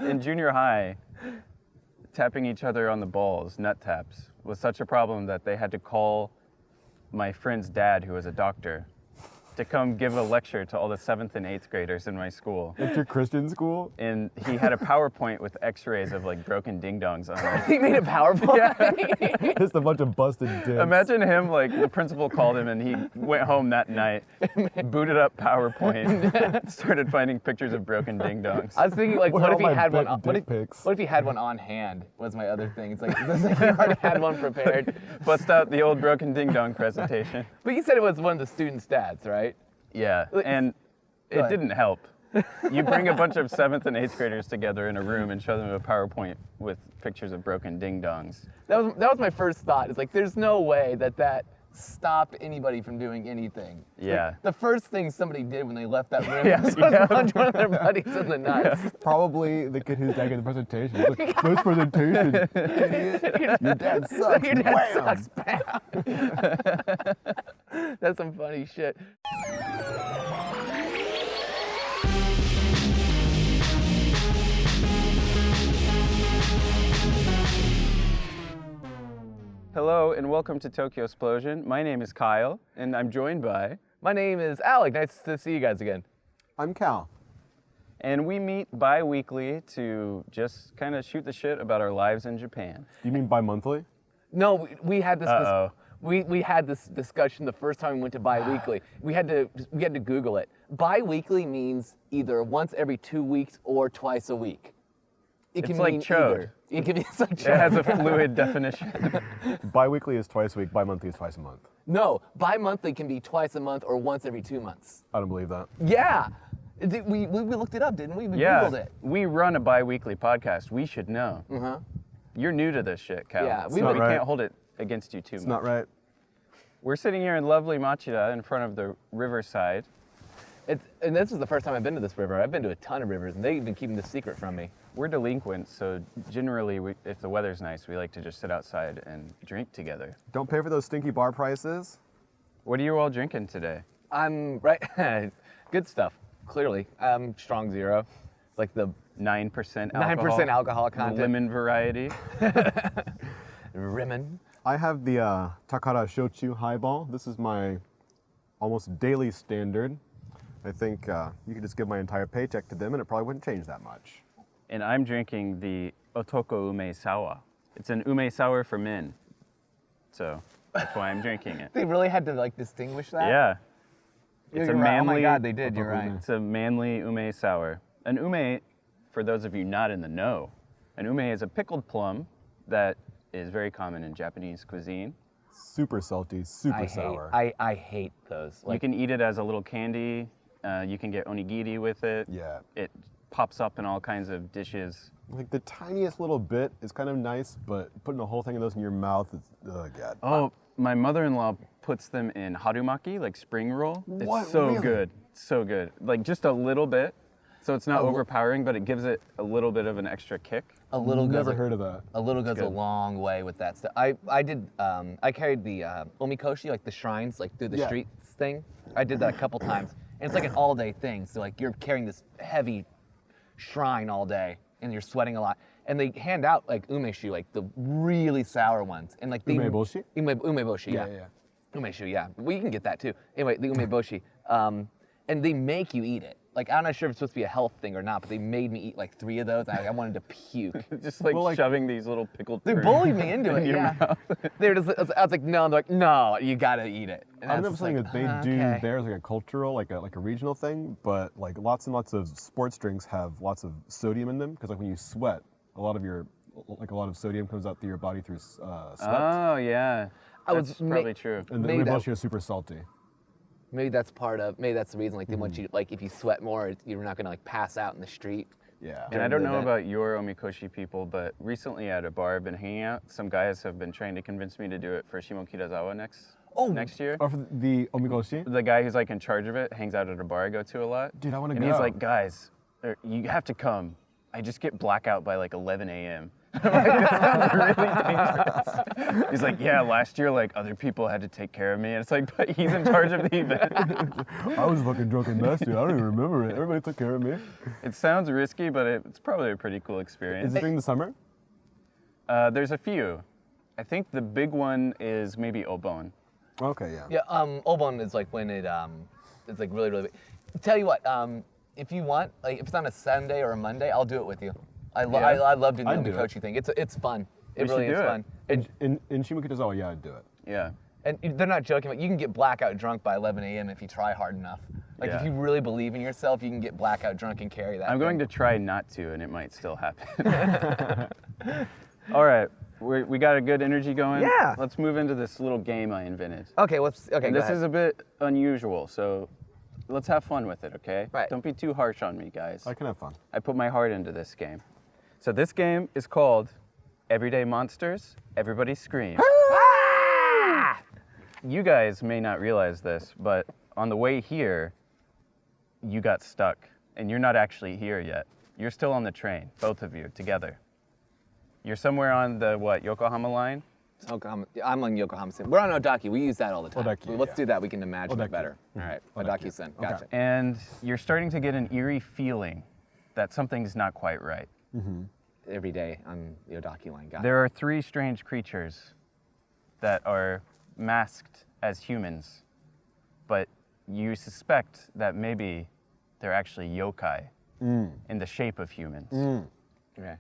in junior high, tapping each other on the balls, nut taps, was such a problem that they had to call my friend's dad, who was a doctor, to come give a lecture to all the 7th and 8th graders in my school. At your Christian school? And he had a PowerPoint with x-rays of like broken ding-dongs on it. He made a PowerPoint? Yeah. Just a bunch of busted dicks. Imagine him, like, the principal called him and he went home that night, booted up PowerPoint, started finding pictures of broken ding-dongs. I was thinking, like, Where what are if he my had one? bent What dick pics? if he had one on hand? Was my other thing. It's like he already had one prepared. Bust out the old broken ding-dong presentation. But you said it was one of the students' dads, right? Yeah, and it didn't help. You bring a bunch of 7th and 8th graders together in a room and show them a PowerPoint with pictures of broken ding-dongs. That was my first thought. It's like there's no way that stopped anybody from doing anything. Yeah. Like, the first thing somebody did when they left that room Yeah, was yeah. punch one of their buddies in the nuts. Probably the kid whose dad gave the presentation. He's like, nice presentation. Idiot. Your dad sucks. Your dad Wham! sucks. Bam. That's some funny shit. Hello and welcome to Tokyo Splosion. My name is Kyle and I'm joined by... My name is Alec. Nice to see you guys again. I'm Cal. And we meet bi-weekly to just kind of shoot the shit about our lives in Japan. You mean bi-monthly? No, we had this. Uh-oh. We had this discussion the first time we went to bi-weekly. We had to Google it. Bi-weekly means either once every 2 weeks or twice a week. It It's can like mean chode. either. It can be it's like It chode. has a fluid definition. Bi-weekly is twice a week, bi-monthly is twice a month. No, bi-monthly can be twice a month or once every 2 months. I don't believe that. Yeah. We looked it up, didn't we? We Yeah, Googled it. we run a bi-weekly podcast. We should know. Uh-huh. You're new to this shit, Cal. Yeah, so we- we Not right. can't hold it against you too It's much. not right. We're sitting here in lovely Machida in front of the riverside. And this is the first time I've been to this river. I've been to a ton of rivers, and they've been keeping this secret from me. We're delinquents, so generally, if the weather's nice, we like to just sit outside and drink together. Don't pay for those stinky bar prices. What are you all drinking today? I'm right. Good stuff. Clearly, strong zero, like the 9% alcohol. 9% alcohol The content. lemon variety. Rimmon. I have the Takara Shochu highball. This is my almost daily standard. I think you could just give my entire paycheck to them and it probably wouldn't change that much. And I'm drinking the Otoko Ume Sour. It's an ume sour for men. So that's why I'm drinking it. They really had to like distinguish that. Yeah. It's a You're right. Oh my manly- God, they did. You're right. It's a manly ume sour. An ume, for those of you not in the know, an ume is a pickled plum that is very common in Japanese cuisine. Super salty, super sour. I hate those. You Like, can eat it as a little candy. You can get onigiri with it. Yeah. It pops up in all kinds of dishes. Like the tiniest little bit is kind of nice, but putting a whole thing of those in your mouth is, oh God. Oh, my mother-in-law puts them in harumaki, like spring roll. What? It's so Really? good. So good. Like just a little bit. So it's not Oh, overpowering, but it gives it a little bit of an extra kick. a little Never goes heard of that. a little goes a good. long way with that stuff. I carried the omikoshi, like the shrines, like through the Yeah. streets thing. I did that a couple times, and it's like an all-day thing. So like you're carrying this heavy shrine all day, and you're sweating a lot. And they hand out like umeshu, like the really sour ones, and like the Umeboshi? Umeboshi, yeah. Umeshu, yeah. Well, you can get that too. Anyway, the umeboshi, and they make you eat it. Like I'm not sure if it's supposed to be a health thing or not, but they made me eat like 3 of those. I wanted to puke. Just like, Well, like- shoving these little pickled They prunes bullied me into it. your Yeah. mouth. They were just. I was like, no. And they're like, no, you gotta eat it. And I was know just something like, that they do okay. there is like a cultural, like a regional thing, but like lots and lots of sports drinks have lots of sodium in them because like when you sweat, a lot of sodium comes out through your body through sweat. Oh, yeah. That's probably true. And the maybe that- umeboshi is super salty. Maybe that's maybe that's the reason. Like they want you, like if you sweat more, you're not gonna like pass out in the street. Yeah. And I don't the know event. about your omikoshi people, but recently at a bar I've been hanging out, some guys have been trying to convince me to do it for Shimokitazawa next year. Or for the omigoshi? The guy who's like in charge of it hangs out at a bar I go to a lot. Dude, I wanna And go. he's like, guys, you have to come. I just get blackout by like 11 a.m. Really dangerous. He's like, yeah, last year, like, other people had to take care of me. And it's like, but he's in charge of the event. I was fucking drunk and nasty. I don't even remember it. Everybody took care of me. It sounds risky, but it's probably a pretty cool experience. Is it during the summer? There's a few. I think the big one is maybe Obon. Okay, yeah. Yeah, Obon is like when it's like really, really big. Tell you what, if you want, like if it's on a Sunday or a Monday, I'll do it with you. I love doing the I'd do it. Omi thing. It's fun. It We really should is do it. fun. In Shimokitazawa, yeah, I'd do it. Yeah. And they're not joking, but you can get blackout drunk by 11 a.m. if you try hard enough. Like if Yeah. you really believe in yourself, you can get blackout drunk and carry that. I'm going to try not to, and it might still happen. All right. We got a good energy going? Yeah. Let's move into this little game I invented. Okay, okay. And Go this ahead. is a bit unusual, so let's have fun with it, okay? Right. Don't be too harsh on me, guys. I can have fun. I put my heart into this game. So this game is called Everyday Monsters, Everybody Scream. You guys may not realize this, but on the way here, you got stuck, and you're not actually here yet. You're still on the train, both of you, together. You're somewhere on the, Yokohama line? I'm on Yokohama. We're on Odaki. We use that all the time. Odaki, Let's yeah. do that. We can imagine it Odaki. better. All right, Odaki-sen. Okay. Gotcha. And you're starting to get an eerie feeling that something's not quite right. Every day on the Odaki line. Got it. There are 3 strange creatures that are masked as humans, but you suspect that maybe they're actually yokai in the shape of humans. Okay.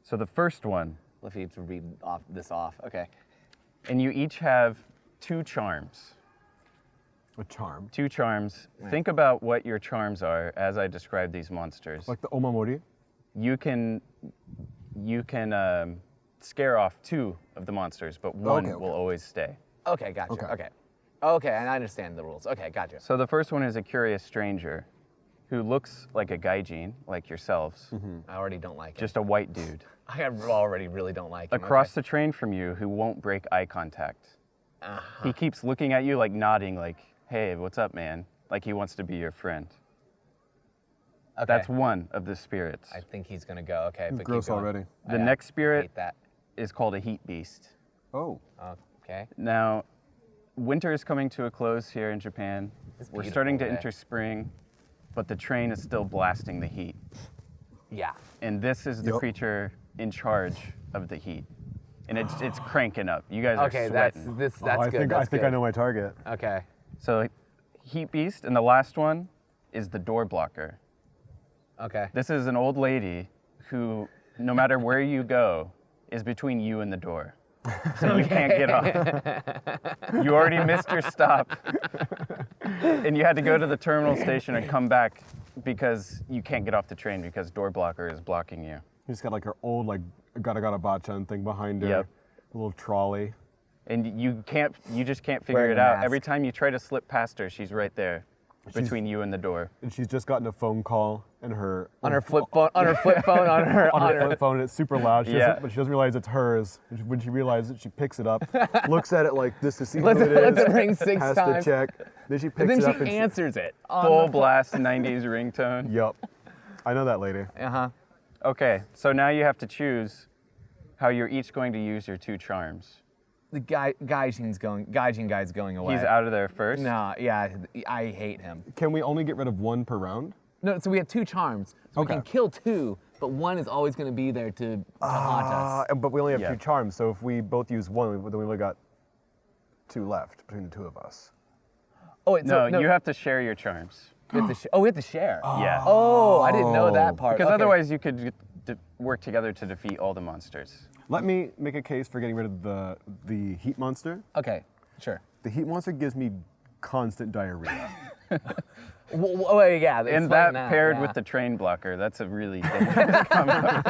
So the first one, Let's need to read this off. Okay. and you each have 2 charms. A charm. 2 charms. Think about what your charms are as I describe these monsters. Like the omamori? You can scare off 2 of the monsters, but one Okay. will always stay. Okay, gotcha. Okay. Okay, and I understand the rules. Okay, gotcha. So the first one is a curious stranger who looks like a gaijin, like yourselves, I already don't like it. just a white dude. I already really don't like him. Across the train from you who won't break eye contact. He keeps looking at you, like nodding, like, hey, what's up, man? Like he wants to be your friend. Okay. That's one of the spirits. I think he's gonna go. Okay, but Gross keep going. already. The I next hate spirit that. is called a heat beast. Oh. Okay. Now, winter is coming to a close here in Japan. It's We're starting to beautiful enter spring, but the train is still blasting the heat. Yeah. And this is the Yup. creature in charge of the heat. And it's cranking up. You guys are Okay, sweating. that's I good. think That's I think good. I know my target. Okay. So heat beast, and the last one is the door blocker. Okay. This is an old lady who, no matter where you go, is between you and the door. So you can't get off. You already missed your stop. And you had to go to the terminal station and come back because you can't get off the train because door blocker is blocking you. He's got like her old like gata bachan thing behind her. Yep. A little trolley. And you just can't figure Wearing it a out. mask. Every time you try to slip past her, she's right there between you and the door. And she's just gotten a phone call and her On her flip phone. On her flip phone. On her. flip phone, and it's super loud. She Yeah. doesn't, but she doesn't realize it's hers. And when she realizes it, she picks it up, looks at it like this to see who Lets it is. it ring 6 has times. to check. Then she picks And then it up she and answers it. on Full the blast 90s ringtone. Yup. I know that lady. Uh-huh. Okay, so now you have to choose how you're each going to use your 2 charms. The Gaijin guy's going away. He's out of there first. No, yeah, I hate him. Can we only get rid of 1 per round? No, so we have 2 charms. So Okay. we can kill 2, but 1 is always going to be there to haunt us. But we only have Yeah. 2 charms, so if we both use 1, then we only got 2 left between the 2 of us. Oh, wait, No, so, you have to share your charms. we have to we have to share. Yeah. Oh, I didn't know that part. Because Okay. otherwise you could work together to defeat all the monsters. Let me make a case for getting rid of the heat monster. Okay, sure. The heat monster gives me constant diarrhea. Well, yeah. And explain that paired yeah. with the train blocker, that's a really dangerous combo.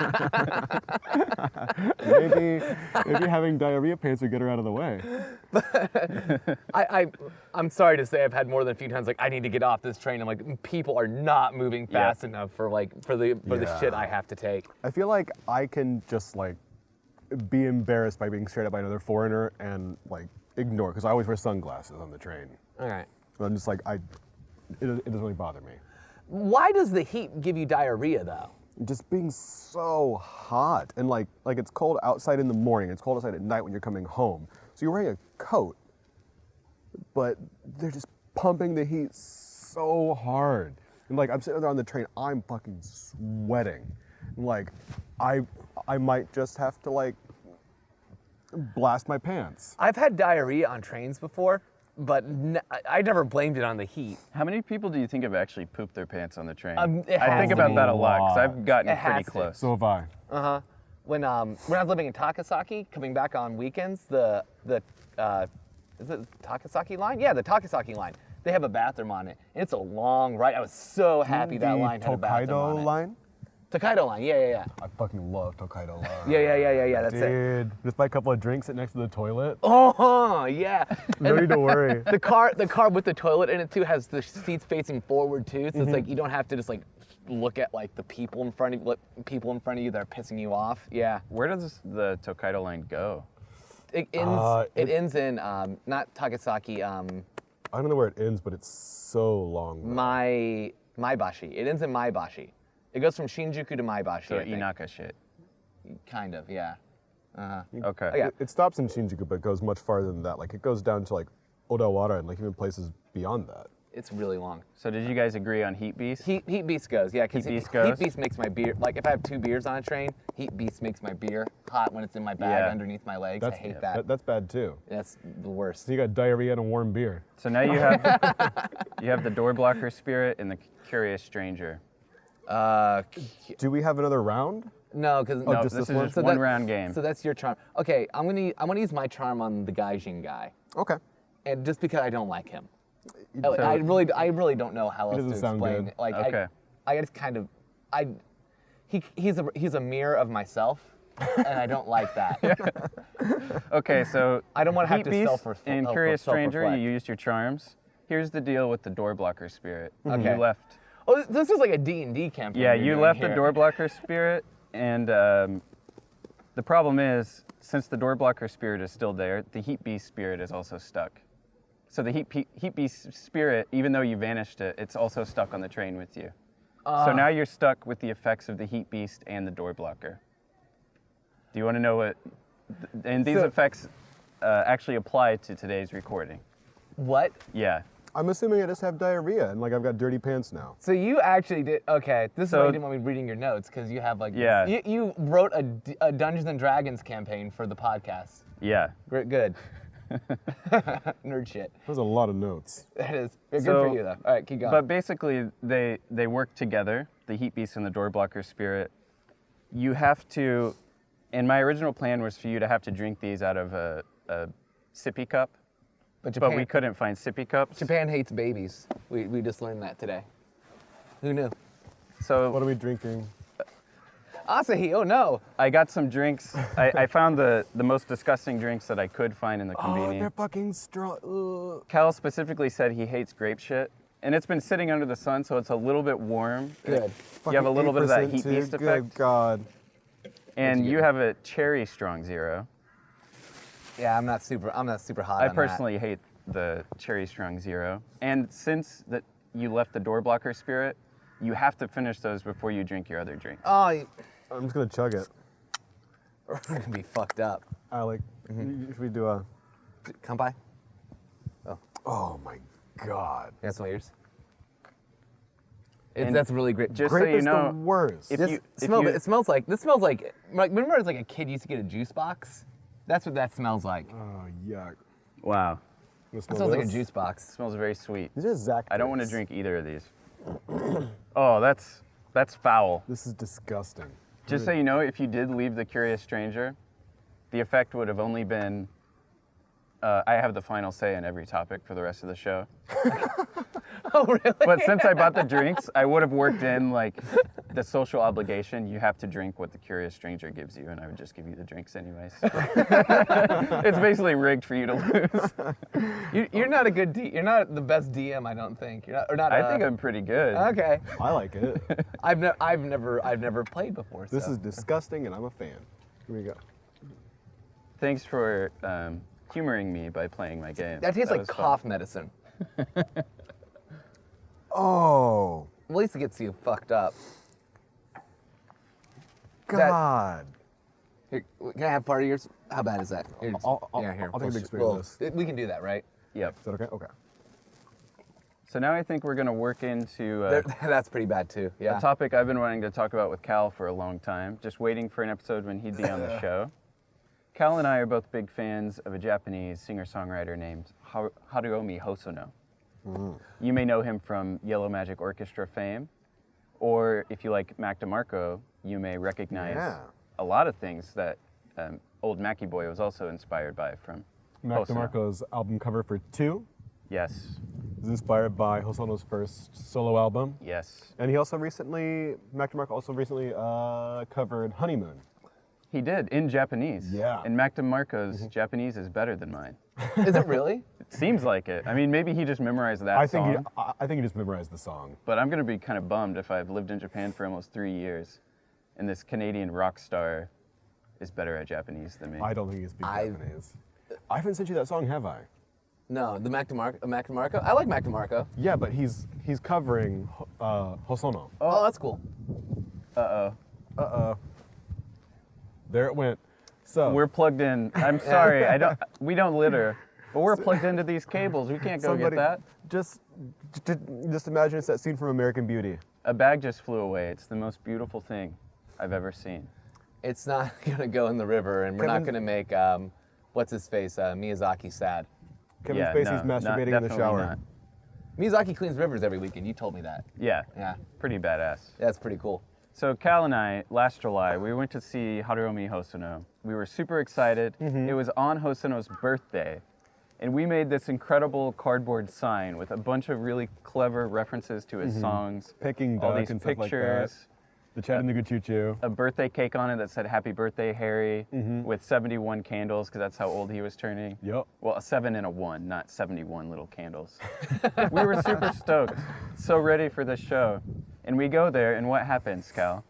maybe having diarrhea pants would get her out of the way. I'm sorry to say I've had more than a few times like I need to get off this train. I'm like people are not moving fast enough for the shit I have to take. I feel like I can just like be embarrassed by being stared at by another foreigner and like ignore because I always wear sunglasses on the train. All right. So I'm just like it doesn't really bother me. Why does the heat give you diarrhea though? just being so hot, and like it's cold outside in the morning, it's cold outside at night when you're coming home. So you're wearing a coat, but they're just pumping the heat so hard. And like I'm sitting there on the train, I'm fucking sweating. Like I might just have to like blast my pants. I've had diarrhea on trains before, but I never blamed it on the heat. How many people do you think have actually pooped their pants on the train? It I has think to about be that a lot because a I've lot. gotten It has pretty to. close. So have I. When I was living in Takasaki, coming back on weekends, the is it Takasaki line? Yeah, the Takasaki line. They have a bathroom on it, and it's a long ride. I was so happy that line had a bathroom on Tokaido it. line? Tokaido line, yeah. I fucking love Tokaido line. Yeah, that's it. Dude, just buy a couple of drinks, sit next to the toilet. Oh, yeah. No need to worry. The car with the toilet in it too has the seats facing forward too, so it's like you don't have to just like look at like the people in front of you that are pissing you off. Yeah. Where does the Tokaido line go? It ends in not Takasaki, I don't know where it ends, but it's so long. Maibashi. It ends in Maibashi. It goes from Shinjuku to Maibashi. So I think. Inaka shit. Kind of, yeah. Okay. Oh, yeah. It stops in Shinjuku, but goes much farther than that. Like it goes down to like Odawara and like even places beyond that. It's really long. So did you guys agree on Heat Beast? Heat Beast goes, yeah. 'Cause Heat Beast goes? Heat Beast makes my beer, like if I have 2 beers on a train, Heat Beast makes my beer hot when it's in my bag Yeah. underneath my legs. I hate that. That's bad too. That's the worst. So you got diarrhea and a warm beer. So now you have you have the door blocker spirit and the curious stranger. Do we have another round? No, because No, just this this is one? just one round game. So that's your charm. Okay, I'm gonna use my charm on the Gaijin guy, Okay. and just because I don't like him, So- I really don't know how else to doesn't sound explain good. it. Like Okay. I just kind of he's a mirror of myself, and I don't like that. Okay, so I don't wanna have Heat to Beast self-reflect- and Curious Stranger, you self-reflect. used your charms. Here's the deal with the door blocker spirit. Okay. You left. Oh, this is like a D&D campaign. Yeah, you're you doing left here. the door blocker spirit, and the problem is, since the door blocker spirit is still there, the Heat Beast spirit is also stuck. So the Heat Beast spirit, even though you vanished it, it's also stuck on the train with you. So now you're stuck with the effects of the Heat Beast and the door blocker. Do you want to know what? And these So- effects actually apply to today's recording. What? Yeah. I'm assuming I just have diarrhea and like I've got dirty pants now. So you actually did, okay, this is why So- you didn't want me reading your notes, because you have like, Yeah. you wrote a Dungeons and Dragons campaign for the podcast. Yeah. Great, good. Nerd shit. There's a lot of notes. That is, good So- for you though. All right, keep going. But basically, they work together, the Heat Beast and the door blocker spirit. You have to, and my original plan was for you to have to drink these out of a sippy cup, but but we couldn't find sippy cups. Japan hates babies. We just learned that today. Who knew? So What are we drinking? Asahi, oh no. I got some drinks. I found the most disgusting drinks that I could find in the Oh, they're convenience. fucking strong. Cal specifically said he hates grape shit, and it's been sitting under the sun, so it's a little bit warm. Good. You have a little bit of that Heat too. Beast Good effect. God. And you have a cherry strong zero. Yeah, I'm not super hot I on personally hate the cherry strong zero. And since that you left the door blocker spirit, you have to finish those before you drink your other drink. that. Oh, I'm just gonna chug it. we're gonna be fucked up. Alec, should we do a? Kampai? Oh my God. That's my ears. And That's really great. Just Grape so you is know, the worst. if This you- it smells like remember as like a kid used to get a juice box? That's what that smells like. Oh yuck. wow, Let's It smell smells like a this. juice box. smells very sweet. These are Zach. I don't want to drinks. drink either of these. Oh, that's foul. This is disgusting. Just so you know, if you did leave the Curious Stranger, the effect would have only been, I have the final say in every topic for the rest of the show. Oh really? But since I bought the drinks, I would have worked in like the social obligation. You have to drink what the Curious Stranger gives you, and I would just give you the drinks anyways. It's basically rigged for you to lose. You're not a good you're not the best DM, I don't think. You're not, or not. I think I'm pretty good. Okay. I like it. I've never played before. This so. is disgusting, and I'm a fan. Here we go. Thanks for humoring me by playing my game. That tastes like was fun. cough medicine. Oh. At least it gets you fucked up. God. Here, can I have part of yours? How bad is that? Here, I'll here. take a big spoon of this. We can do that, right? Yep. Is that okay? Okay. So now I think we're going to work into That's pretty bad too. Yeah. a topic I've been wanting to talk about with Cal for a long time, just waiting for an episode when he'd be on the show. Cal and I are both big fans of a Japanese singer-songwriter named Haruomi Hosono. You may know him from Yellow Magic Orchestra fame, or if you like Mac DeMarco, you may recognize a lot of things that old Mackie Boy was also inspired by from Mac Hosono. DeMarco's album cover for 2 Yes, is inspired by Hosono's first solo album. yes. And he also recently, Mac DeMarco also recently covered Honeymoon. He did, in Japanese. Yeah. And Mac DeMarco's Japanese is better than mine. Is it really? It seems like it. I mean, maybe he just memorized that song. I think he just memorized the song. But I'm going to be kind of bummed if I've lived in Japan for almost 3 years and this Canadian rock star is better at Japanese than me. I don't think he speaks Japanese. I haven't sent you that song, have I? No, the Mac DeMarco. I like Mac DeMarco. Yeah, but he's covering Hosono. Oh, that's cool. Uh-oh. There it went. So We're plugged in. I'm sorry. We don't litter. But we're plugged into these cables. We can't go get that. Just imagine it's that scene from American Beauty. A bag just flew away. It's the most beautiful thing I've ever seen. It's not gonna go in the river, and we're not gonna make what's his face Miyazaki sad. Kevin Yeah, Spacey's no, masturbating in the definitely shower. not. Miyazaki cleans rivers every weekend. You told me that. Yeah. Yeah, Pretty badass. that's pretty cool. So Cal and I, last July, we went to see Haruomi Hosono. We were super excited. It was on Hosono's birthday. And we made this incredible cardboard sign with a bunch of really clever references to his songs. Picking all duck these and stuff like that. pictures. The Chattanooga Choo Choo. A birthday cake on it that said "Happy Birthday, Harry," with 71 candles, because that's how old he was turning. Yep. Well, a 7 and a 1, not 71 little candles. We were super stoked, so ready for the show. And we go there, and what happens, Cal?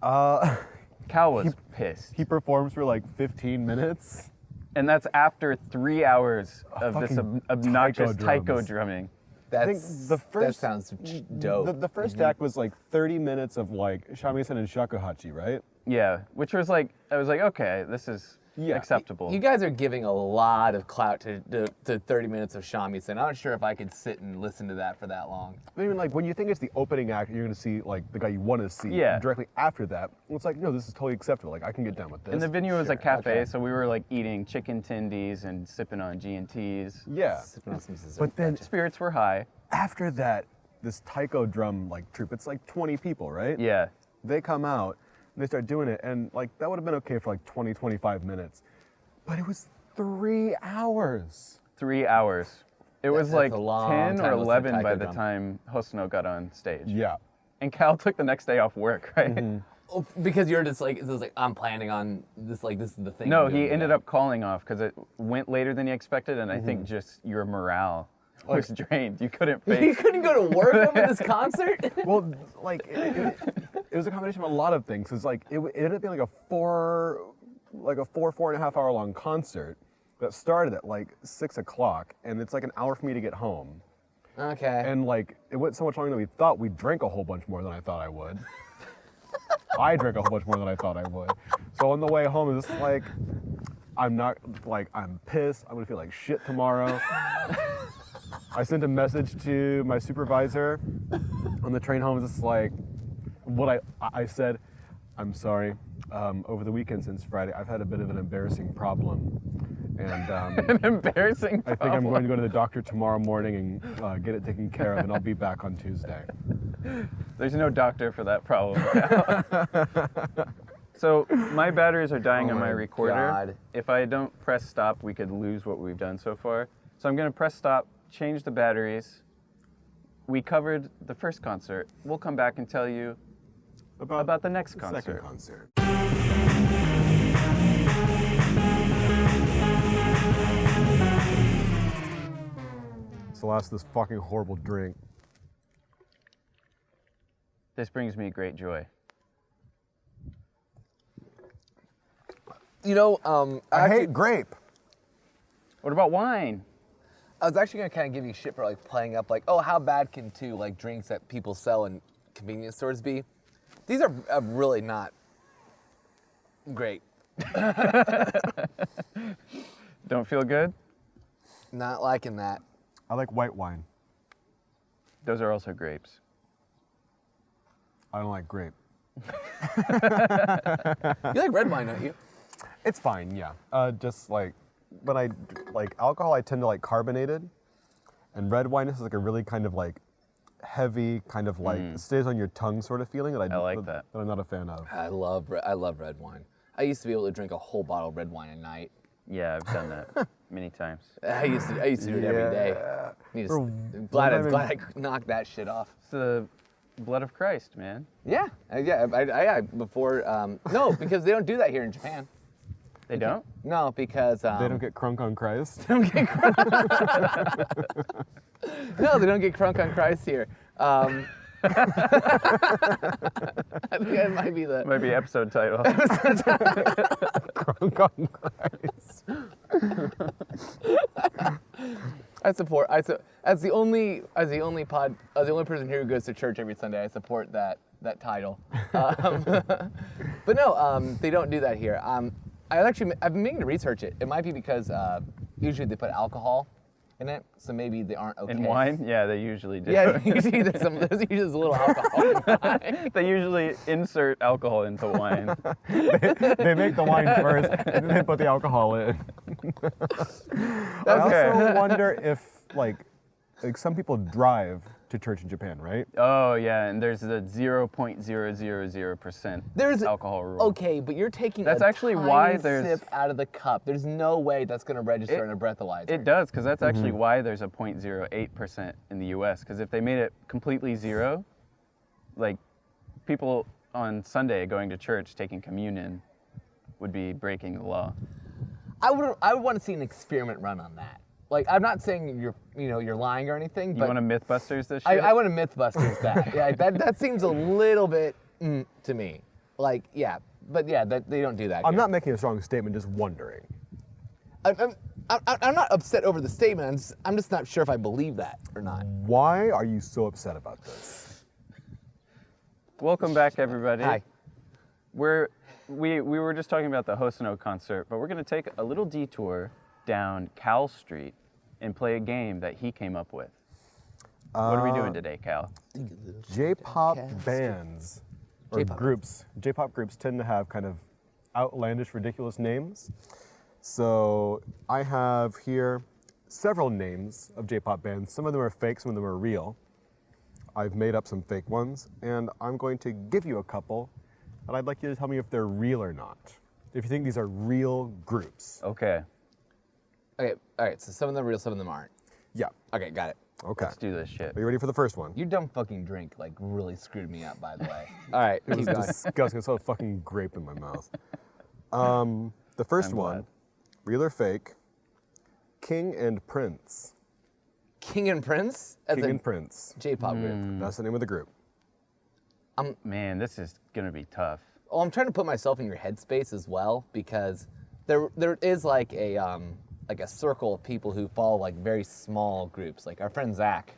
Cal was pissed. He performs for like 15 minutes. And that's after 3 hours of this fucking obnoxious taiko taiko drums. drumming. That's, think the that first- sounds dope. The first act was like 30 minutes of like shamisen and shakuhachi, right? Yeah, which was like, I was like, okay, this is acceptable. You guys are giving a lot of clout to 30 minutes of shamisen. I'm not sure if I could sit and listen to that for that long. I mean, like when you think it's the opening act, you're gonna see like the guy you want to see. Yeah. Directly after that, it's like, no, this is totally acceptable. Like I can get down with this. And the venue was a Sure. cafe, okay. so we were like eating chicken tendies and sipping on G&Ts. Yeah. Sipping on some dessert. But then Spirits were high. after that, this taiko drum like troupe, it's like 20 people, right? Yeah. They come out and they start doing it, and like that would have been okay for like 20, 25 minutes. But it was 3 hours. 3 hours. It was That's like a long 10 time or to listen to 11 by taiko the drum. time Hosono got on stage. Yeah. And Cal took the next day off work, right? Oh, because you're just like, it was like, I'm planning on this, like, this is the thing. No, I'm doing he ended today. up calling off because it went later than he expected, and I think just your morale was drained. You couldn't You face. couldn't go to work over this concert? Well, like it was a combination of a lot of things. It's like it ended up being like a four and a half hour long concert that started at like 6 o'clock, and it's like an hour for me to get home. Okay. And like it went so much longer than we thought. We drank a whole bunch more than I thought I would. I drank a whole bunch more than I thought I would. So on the way home, it's like I'm pissed. I'm gonna feel like shit tomorrow. I sent a message to my supervisor on the train home. It's like what I said. I'm sorry. Over the weekend since Friday, I've had a bit of an embarrassing problem, and An embarrassing I think I'm going to go to the doctor tomorrow morning and get it taken care of, and I'll be back on Tuesday. There's no doctor for that problem. So my batteries are dying Oh on my my recorder. God. If I don't press stop, we could lose what we've done so far. So I'm gonna press stop, change the batteries. We covered the first concert. We'll come back and tell you about the next concert. Second concert. So last this fucking horrible drink. This brings me great joy. You know, I hate grape. What about wine? I was actually gonna kind of give you shit for like playing up like, oh, how bad can drinks that people sell in convenience stores be? These are really not Great. Don't feel good? Not liking that. I like white wine. Those are also grapes. I don't like grape. You like red wine, don't you? It's fine, yeah. Just like when I like alcohol, I tend to like carbonated, and red wine is like a really kind of like heavy, kind of like stays on your tongue sort of feeling that I like that. I'm not a fan of. I love red wine. I used to be able to drink a whole bottle of red wine a night. Yeah, I've done that many times. I used to do it every day. Glad I knocked that shit off. It's the blood of Christ, man. Yeah, I before no, because they don't do that here in Japan. They don't? No, because They don't get crunk on Christ. No, they don't get crunk on Christ here. I think that might be the Might be episode title. Crunk on Christ. as the only person here who goes to church every Sunday, I support that title. But no, they don't do that here. I've been meaning to research it. It might be because usually they put alcohol in it, so maybe they aren't okay. In wine? Yeah, they usually do. Yeah, usually there's usually a little alcohol in wine. They usually insert alcohol into wine. They make the wine first, and then they put the alcohol in. I also wonder if like some people drive to church in Japan, right? Oh, yeah, and there's the 0.000% There's alcohol rule. Okay, but you're taking That's a actually tiny why there's- sip out of the cup. There's no way that's going to register in a breathalyzer. It does, because that's actually why there's a 0.08% in the U.S., because if they made it completely zero, like people on Sunday going to church taking communion would be breaking the law. I would want to see an experiment run on that. Like, I'm not saying you're lying or anything, You but want to Mythbusters this shit? I want to Mythbusters that. Yeah, that seems a little bit to me. Like, yeah, but yeah, they don't do that. I'm here. not making a strong statement, just wondering. I'm not upset over the statement. I'm just not sure if I believe that or not. Why are you so upset about this? Welcome back, everybody. Hi. We were just talking about the Hosono concert, but we're going to take a little detour down Cal Street and play a game that he came up with. What are we doing today, Cal? J-pop bands or J-pop. groups. J-pop groups tend to have kind of outlandish, ridiculous names. So I have here several names of J-pop bands. Some of them are fake, some of them are real. I've made up some fake ones, and I'm going to give you a couple, and I'd like you to tell me if they're real or not. If you think these are real groups. Okay, Okay, all right. So some of them are real, some of them aren't. Yeah. Okay, got it. Okay. let's do this shit. Are you ready for the first one? Your dumb fucking drink like really screwed me up, by the way. All right, It was keep going. disgusting. I saw a fucking grape in my mouth. The first I'm one, glad. real or fake, King and Prince. King and Prince as King a and Prince. J-pop group. That's the name of the group. Man, this is going to be tough. Oh, I'm trying to put myself in your headspace as well because there is like a circle of people who follow like very small groups. Like our friend Zach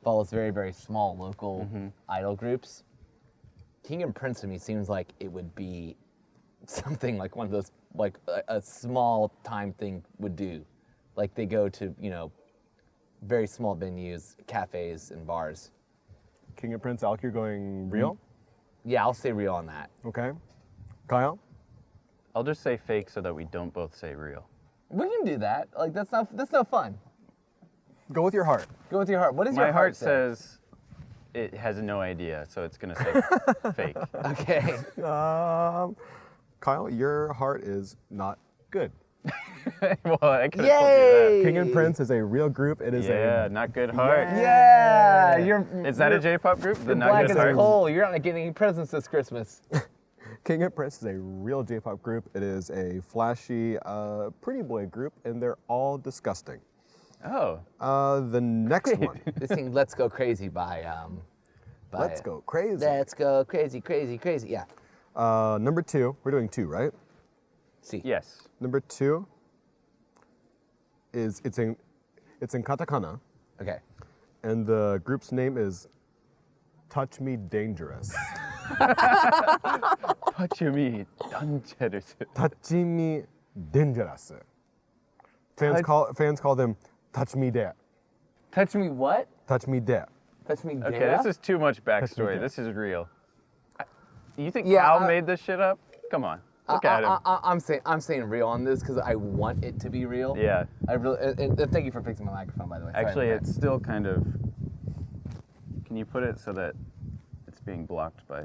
follows very, very small local idol groups. King and Prince to me seems like it would be something like one of those like a small time thing would do. Like they go to, very small venues, cafes and bars. King and Prince, Alec, you're going real? Yeah, I'll say real on that. Okay. Kyle? I'll just say fake so that we don't both say real. We can do that. Like that's no fun. Go with your heart. Go with your heart. What does My your heart say? says it has no idea, so it's going to say fake. Okay. Kyle, your heart is not good. Well, I could have Yay! King and Prince is a real group. It told is you that. Yeah, a not good heart. Yeah, you're. Is that a J-pop group? The You're Not black Good as Heart? coal. You're not getting any presents this Christmas. King and Prince is a real J-pop group. It is a flashy, pretty boy group, and they're all disgusting. Oh, The next one. This thing, "Let's Go Crazy" by Let's go crazy. Let's go crazy, crazy, crazy. Yeah. Number two. We're doing two, right? See. yes. Number two is it's in katakana, Okay. and the group's name is Touch Me Dangerous. Touch me, dangerous. Touch me dangerous. Fans call them touch me there. Touch me what? Touch me there. Touch me Okay, there? this is too much backstory. there. This is real. You think Yeah, Cal made this shit up? Come on, look at him. I'm saying real on this because I want it to be real. Yeah. I really and thank you for fixing my microphone, by the way. Sorry Actually, about it's still kind of. Can you put it so that it's being blocked by?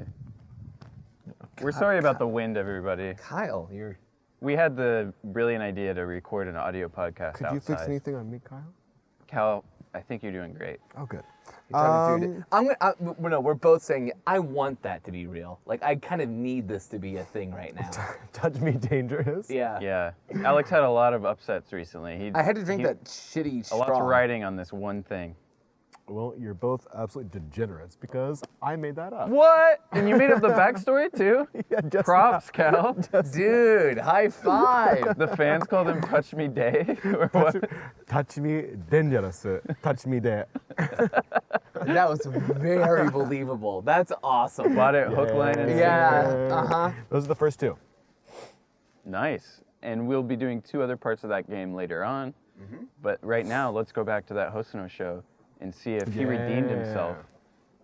We're sorry about the wind, everybody. that. Kyle, you're. We had the brilliant idea to record an audio podcast Could outside. you fix anything on me, Kyle? Cal, I think you're doing great. Oh, good. We're both saying I want that to be real. Like I kind of need this to be a thing right now. Touch me dangerous. Yeah. Yeah, Alex had a lot of upsets recently. I had to drink that shitty A straw. lot's riding on this one thing. Well, you're both absolutely degenerates because I made that up. What? And you made up the backstory too? Yeah, just Props, Cal. Dude, high five. The fans call them Touch Me Day, or what? Touch me dangerous. Touch me there. That was very believable. That's awesome. Bought it hook, line, and Yeah. sinker. Those are the first two. Nice. And we'll be doing 2 other parts of that game later on. But right now, let's go back to that Hosono show and see if he redeemed himself.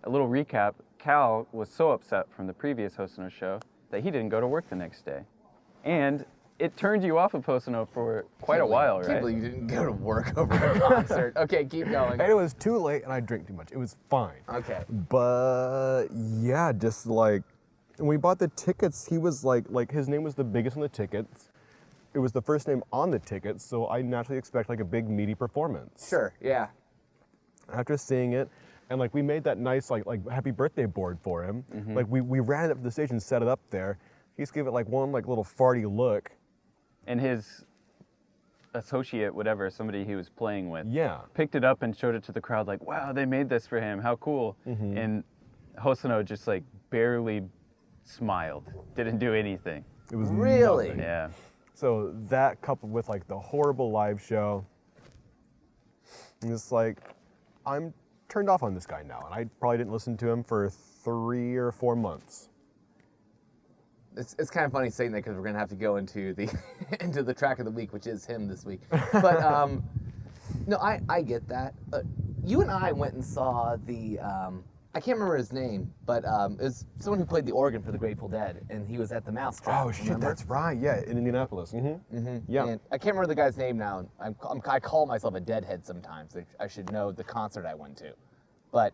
A little recap, Cal was so upset from the previous Hosono show that he didn't go to work the next day. And it turned you off of Hosono for quite a while, Can't right? believe you didn't go to work over the concert. Okay, keep going. And it was too late and I drank too much. It was fine. Okay. But yeah, just like when we bought the tickets, he was like his name was the biggest on the tickets. It was the first name on the tickets, so I naturally expect like a big meaty performance. Sure. Yeah. After seeing it, and like we made that nice like happy birthday board for him. Like we ran it up to the stage and set it up there. He just gave it like one like little farty look. And his associate, whatever, somebody he was playing with, Yeah. picked it up and showed it to the crowd like, wow, they made this for him. How cool. And Hosono just like barely smiled, didn't do anything. It was Really? nothing. Yeah. So that coupled with like the horrible live show, and it's like, I'm turned off on this guy now, and I probably didn't listen to him for 3 or 4 months. It's kind of funny saying that because we're gonna have to go into the into the track of the week, which is him this week. But no, I get that. You and I went and saw the I can't remember his name, but it was someone who played the organ for the Grateful Dead, and he was at the Mousetrap. Oh shit, remember? that's right. Yeah, in Indianapolis. Yeah. And I can't remember the guy's name now. I call myself a deadhead sometimes. I should know the concert I went to, but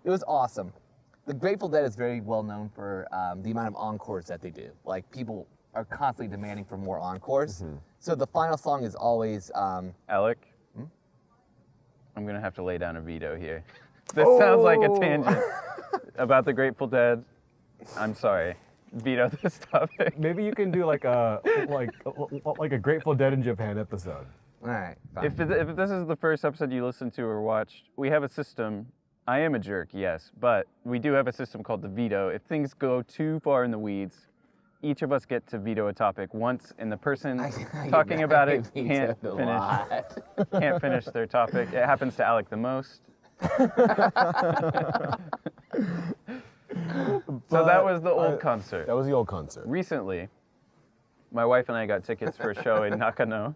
it was awesome. The Grateful Dead is very well known for the amount of encores that they do. Like people are constantly demanding for more encores. So the final song is always Alec, I'm gonna have to lay down a veto here. This sounds like a tangent about the Grateful Dead. I'm sorry. Veto this topic. Maybe you can do like a like a Grateful Dead in Japan episode. all right. Fine. If this is the first episode you listened to or watched, we have a system. I am a jerk, yes, but we do have a system called the veto. If things go too far in the weeds, each of us get to veto a topic once, and the person talking about it can't finish their topic. It happens to Alec the most. So that was the old concert. That was the old concert. Recently, my wife and I got tickets for a show in Nakano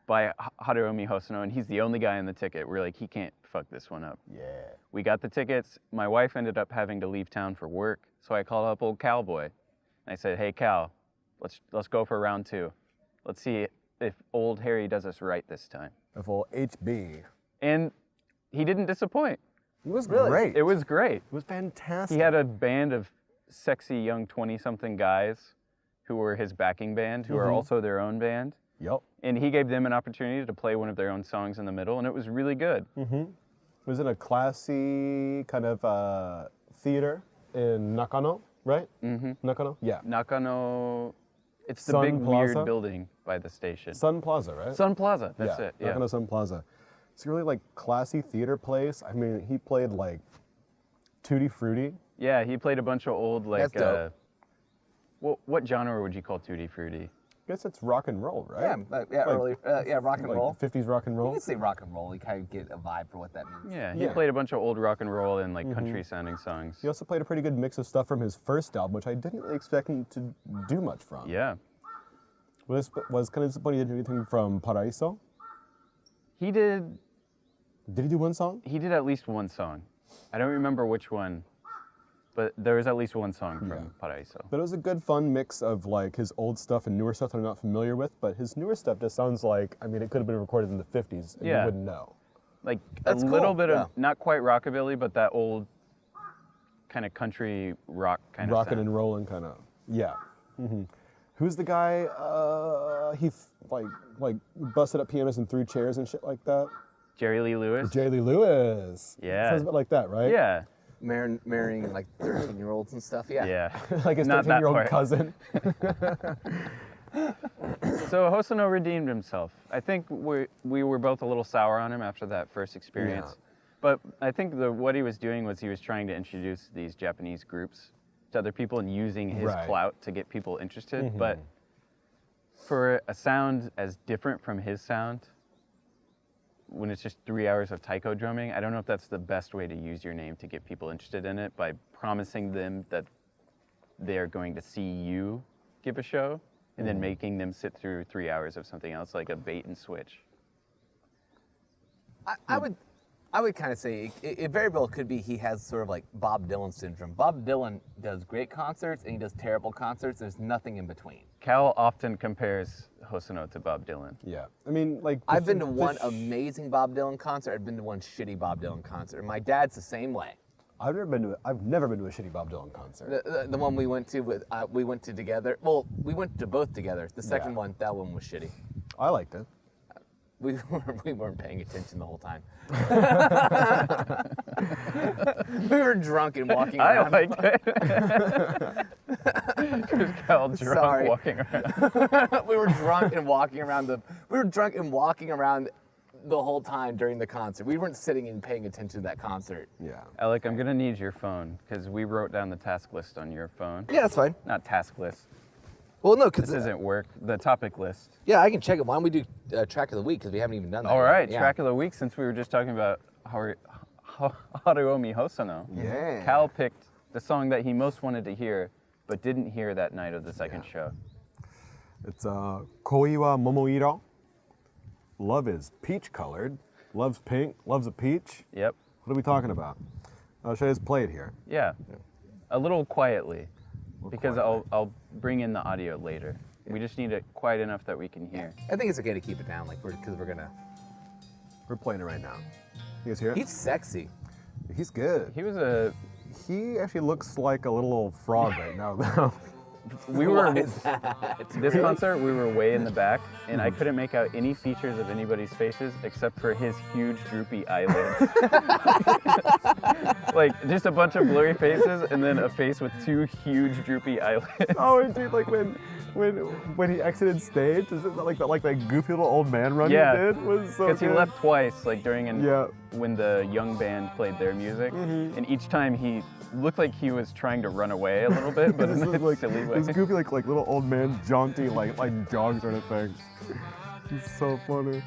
by Haruomi Hosono, and he's the only guy in the ticket. We're like, he can't fuck this one up. Yeah. We got the tickets. My wife ended up having to leave town for work, so I called up old Cowboy. And I said, hey, Cal, let's go for round 2. Let's see if old Harry does us right this time. Of all HB. And he didn't disappoint. It was great. It was great. It was fantastic. He had a band of sexy young 20-something guys who were his backing band, who are also their own band. Yep. And he gave them an opportunity to play one of their own songs in the middle, and it was really good. It was in a classy kind of theater in Nakano, right? Nakano? Yeah. Nakano, it's the Sun big Plaza? weird building by the station. Sun Plaza, right? Sun Plaza, that's it. Yeah. Nakano Sun Plaza. It's a really like classy theater place. I mean, he played like Tutti Frutti. Yeah, he played a bunch of old like That's dope. what genre would you call Tutti Frutti? guess it's rock and roll, right? Early, rock and Like roll. 50s rock and You roll. can say rock and roll. You kind of get a vibe for what that means. Yeah, he Yeah. played a bunch of old rock and roll and like country sounding songs. He also played a pretty good mix of stuff from his first album, which I didn't really expect him to do much from. Yeah. Was kind of disappointed he didn't do anything from Paraíso. He did Did he do one song? at least one song. I don't remember which one, but there was at least one song from Paraíso. But it was a good, fun mix of like his old stuff and newer stuff that I'm not familiar with. But his newer stuff just sounds like, I mean, it could have been recorded in the 50s and you Yeah. wouldn't know. Like That's a little cool, bit yeah. of, not quite rockabilly, but that old kind of country rock kind of Rocking sound. and rolling kind of. Yeah. Who's the guy? He like busted up pianos and threw chairs and shit like that. Jerry Lee Lewis. Jerry Lee Lewis. Yeah. Sounds a bit like that, right? Yeah. Marrying like 13-year-olds and stuff. Yeah. Yeah. Like his Not that 13-year-old part. cousin. So Hosono redeemed himself. I think we were both a little sour on him after that first experience. Yeah. But I think what he was doing was he was trying to introduce these Japanese groups to other people and using his Right. clout to get people interested. But for a sound as different from his sound, when it's just 3 hours of taiko drumming, I don't know if that's the best way to use your name to get people interested in it, by promising them that they're going to see you give a show and then making them sit through 3 hours of something else, like a bait and switch. I would kind of say it very well could be he has sort of like Bob Dylan syndrome. Bob Dylan does great concerts and he does terrible concerts. There's nothing in between. Cal often compares Hosono to Bob Dylan. Yeah. I mean, like. I've been to one amazing Bob Dylan concert. I've been to one shitty Bob Dylan concert. My dad's the same way. I've never been to a shitty Bob Dylan concert. The one we went to together. Well, we went to both together. The second Yeah. one, that one was shitty. I liked it. We weren't paying attention the whole time. We were drunk and walking I around. liked it. Just Cal drunk Sorry. walking around. We were drunk and walking around the whole time during the concert. We weren't sitting and paying attention to that concert. Yeah. Alec, I'm gonna need your phone because we wrote down the task list on your phone. Yeah, that's fine. Not task list. Well, no, because This isn't work. The topic list. yeah, I can check it. Why don't we do track of the week because we haven't even done that. All yet. right, Yeah. track of the week. Since we were just talking about Haruomi Hosono, Yeah. Cal picked the song that he most wanted to hear, but didn't hear that night of the second show. It's Koi wa Momo Iro. Love is peach colored. Loves pink. Loves a peach. Yep. What are we talking about? Should I just play it here? Yeah. A little quietly, because quietly. I'll bring in the audio later. We just need it quiet enough that we can hear. I think it's okay to keep it down, like because we're gonna. We're playing it right now. You guys hear it? He's sexy. He's good. He actually looks like a little old frog right now, though. We were Why is that? this concert. We were way in the back, and I couldn't make out any features of anybody's faces except for his huge droopy eyelids. Like just a bunch of blurry faces, and then a face with two huge droopy eyelids. Oh, and dude, like when he exited stage, is it like that goofy little old man run Yeah. he did was so Because he good. left twice, like during Yeah. when the young band played their music, and each time he looked like he was trying to run away a little bit, but in This a is like silly way. this goofy like little old man jaunty like jog sort of thing. It's so funny.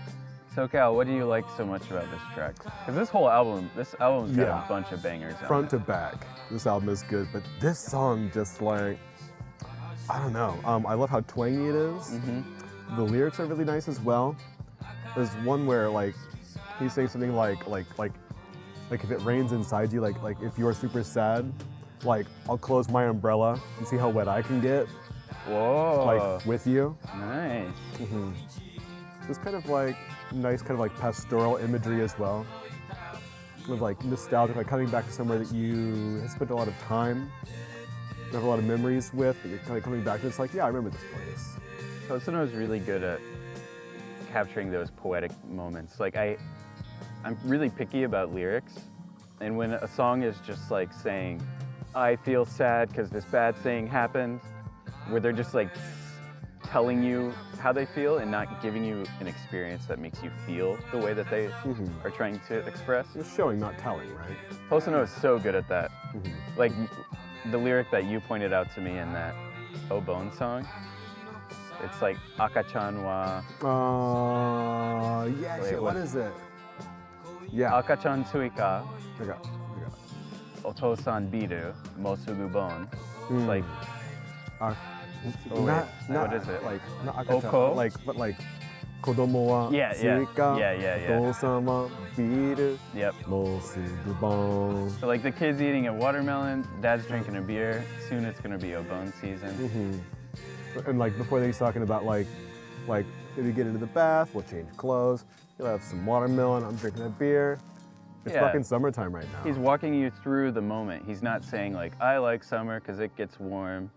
So Cal, what do you like so much about this track? Because this album's got Yeah. a bunch of bangers on Front it. to back, this album is good, but this song just like I don't know. I love how twangy it is. The lyrics are really nice as well. There's one where like he's saying something like if it rains inside you, like if you're super sad, like I'll close my umbrella and see how wet I can get, Whoa, like with you. nice. It's kind of like nice, kind of like pastoral imagery as well. With like nostalgic, like coming back to somewhere that you have spent a lot of time, you have a lot of memories with, but you're kind of coming back to. It's like, yeah, I remember this place. Hosono is really good at capturing those poetic moments. Like I'm really picky about lyrics, and when a song is just like saying, I feel sad because this bad thing happened, where they're just like telling you how they feel and not giving you an experience that makes you feel the way that they are trying to express. It's showing, not telling, right? Hosono is so good at that. Like the lyric that you pointed out to me in that Oh Bone song, It's like Akachan wa Yeah, Wait, shit, what- what is it? Yeah. Akachan Suika I got it. Otosan Biru Mosugubon. It's like Uh, Oh, wait. What is it? Like, not akachan, Oko? but like, kodomo wa Yeah. suika, Yeah. otosan wa biru, Yep. mosugubon. So like the kid's eating a watermelon, dad's drinking a beer. Soon it's gonna be Obon season. And like before, he's talking about like if you get into the bath, we'll change clothes. You'll have some watermelon. I'm drinking a beer. It's Yeah. fucking summertime right now. He's walking you through the moment. He's not saying like, I like summer because it gets warm.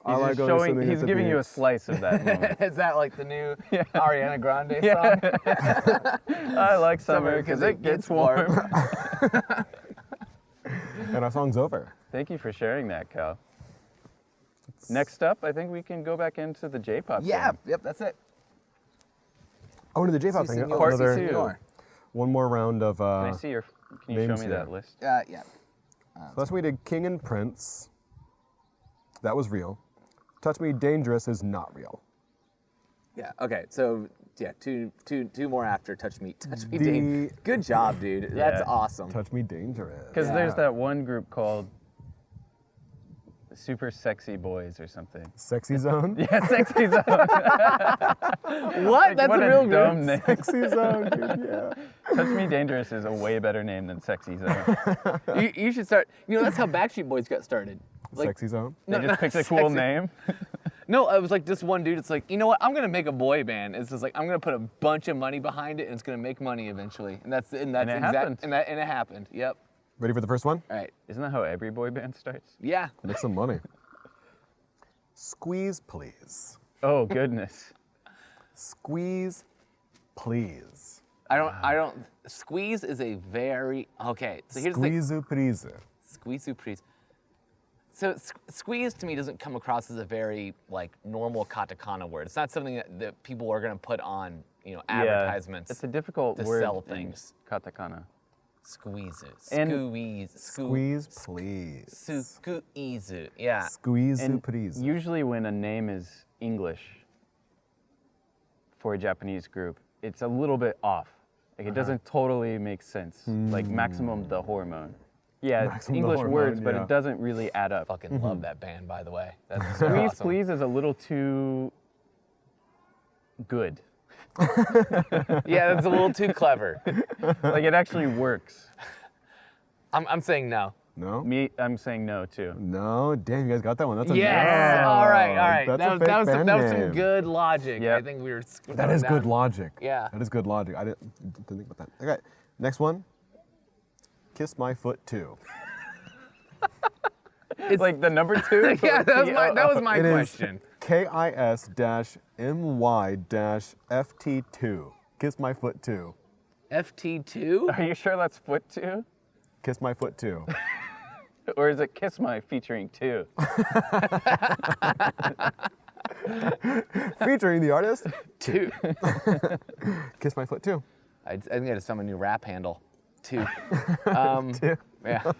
I He's like just going to showing, swimming at he's the giving you a beach. slice of that moment. Is that like the new Ariana Grande song? I like summer because it gets warm. And our song's over. Thank you for sharing that, Cal. Next up, I think we can go back into the J-pop Yeah, thing. yep, that's it. Oh, into the J-pop thing. Senor, Part Another- two. senor. One more round of. Can I see your, can you show names me here. that list? Yeah. Last we did King and Prince. That was real. Touch Me Dangerous is not real. Yeah. Okay. So yeah, two more after Touch Me. The- Dane. Good job, dude. That's Yeah. awesome. Touch Me Dangerous. Because Yeah. there's that one group called Super Sexy Boys or something. Sexy Zone? Yeah, Sexy Zone. What? That's what a real dumb group. name. Sexy Zone, dude, yeah. Touch Me Dangerous is a way better name than Sexy Zone. You should start. You know, that's how Backstreet Boys got started. Like, Sexy Zone? They No, just picked a not cool sexy. name. No, it was like this one dude. It's like, you know what? I'm gonna make a boy band. It's just like I'm gonna put a bunch of money behind it, and it's gonna make money eventually. And that's it exact. happened. And it happened. Yep. Ready for the first one? All right. Isn't that how every boy band starts? Yeah. Make some money. Squeeze, please. Oh, goodness. Squeeze, please. I don't. Squeeze is a very okay. So here's the thing. Squeeze, please. Squeeze surprise. So squeeze to me doesn't come across as a very like normal katakana word. It's not something that people are gonna put on advertisements. Yeah, it's a difficult to word sell in things. katakana. Squeeze it. And- Squeeze, please. Squeeze it. Yeah. Squeeze, And please. usually when a name is English for a Japanese group, it's a little bit off. Like it doesn't totally make sense. Like Maximum the Hormone. Yeah, it's Maximum the English Hormone, words, but yeah. it doesn't really add up. Fucking love that band, by the way. That's Please, awesome. please is a little too good. Yeah, that's a little too clever. Like it actually works. I'm saying no. No? I'm saying no too. No? Damn, you guys got that one. That's a Yes. no. All right. That's That a fake was band some name. good logic. Yep. I think we were. That is good logic. Yeah. That is good logic. I didn't think about that. Okay, next one. Kiss My Foot 2. It's like the number two. Yeah, that was my It is question. KIS-MY-FT2. Kiss My Foot 2. FT2. Are you sure that's foot two? Kiss My Foot 2. Or is it Kiss My featuring two? Featuring the artist, Two. Kiss My Foot 2. I think I had to summon a new rap handle. Two. Yeah.